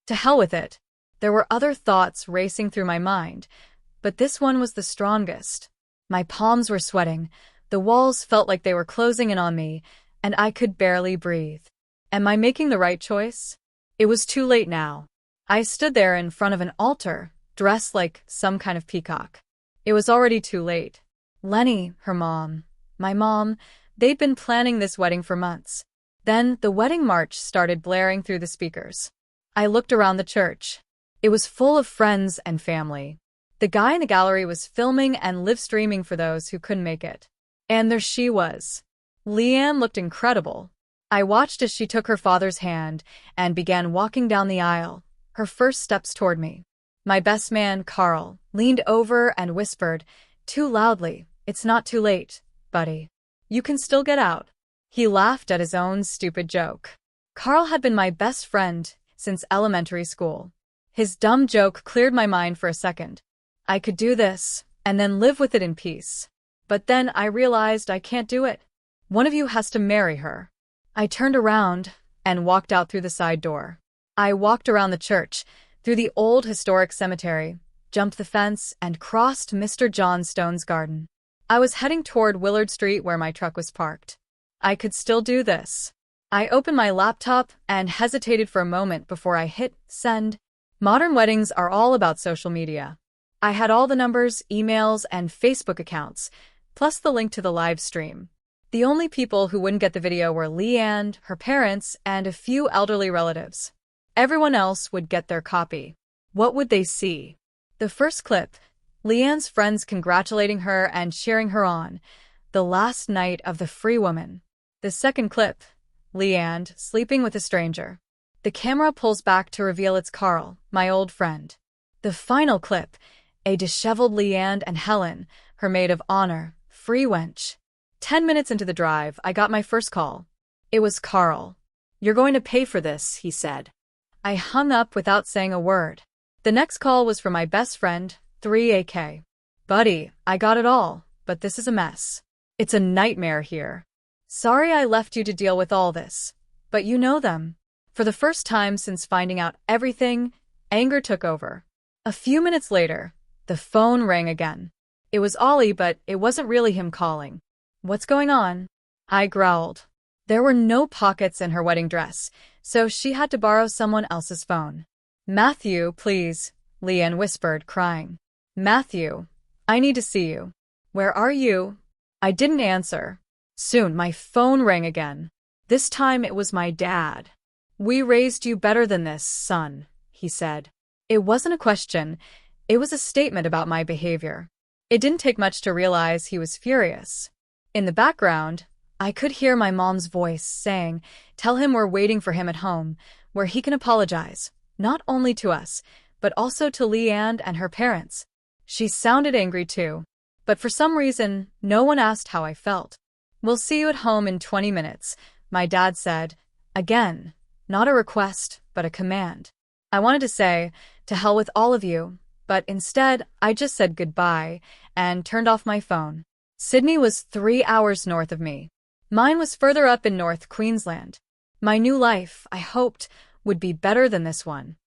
To hell with it. There were other thoughts racing through my mind, but this one was the strongest. My palms were sweating, the walls felt like they were closing in on me, and I could barely breathe. Am I making the right choice? It was too late now. I stood there in front of an altar, dressed like some kind of peacock. It was already too late. Lenny, her mom, my mom, they'd been planning this wedding for months. Then the wedding march started blaring through the speakers. I looked around the church. It was full of friends and family. The guy in the gallery was filming and live-streaming for those who couldn't make it. And there she was. Leanne looked incredible. I watched as she took her father's hand and began walking down the aisle, her first steps toward me. My best man, Carl, leaned over and whispered, too loudly, "It's not too late, buddy. You can still get out." He laughed at his own stupid joke. Carl had been my best friend since elementary school. His dumb joke cleared my mind for a second. I could do this, and then live with it in peace. But then I realized I can't do it. One of you has to marry her. I turned around and walked out through the side door. I walked around the church, through the old historic cemetery, jumped the fence, and crossed Mr. John Stone's garden. I was heading toward Willard Street where my truck was parked. I could still do this. I opened my laptop and hesitated for a moment before I hit send. Modern weddings are all about social media. I had all the numbers, emails, and Facebook accounts, plus the link to the live stream. The only people who wouldn't get the video were Leanne, her parents, and a few elderly relatives. Everyone else would get their copy. What would they see? The first clip, Leanne's friends congratulating her and cheering her on. The last night of the free woman. The second clip, Leanne sleeping with a stranger. The camera pulls back to reveal it's Carl, my old friend. The final clip, a disheveled Leanne and Helen, her maid of honor, free wench. 10 minutes into the drive, I got my first call. It was Carl. "You're going to pay for this," he said. I hung up without saying a word. The next call was from my best friend, 3AK. "Buddy, I got it all, but this is a mess. It's a nightmare here. Sorry I left you to deal with all this, but you know them." For the first time since finding out everything, anger took over. A few minutes later, the phone rang again. It was Ollie, but it wasn't really him calling. "What's going on?" I growled. There were no pockets in her wedding dress, so she had to borrow someone else's phone. "Matthew, please," Leanne whispered, crying. "Matthew, I need to see you." "Where are you?" I didn't answer. Soon my phone rang again. This time it was my dad. "We raised you better than this, son," he said. It wasn't a question, it was a statement about my behavior. It didn't take much to realize he was furious. In the background, I could hear my mom's voice saying, "Tell him we're waiting for him at home, where he can apologize, not only to us, but also to Leanne and her parents." She sounded angry too, but for some reason, no one asked how I felt. "We'll see you at home in 20 minutes, my dad said. Again, not a request, but a command. I wanted to say, "To hell with all of you," but instead, I just said goodbye and turned off my phone. Sydney was 3 hours north of me. Mine was further up in North Queensland. My new life, I hoped, would be better than this one.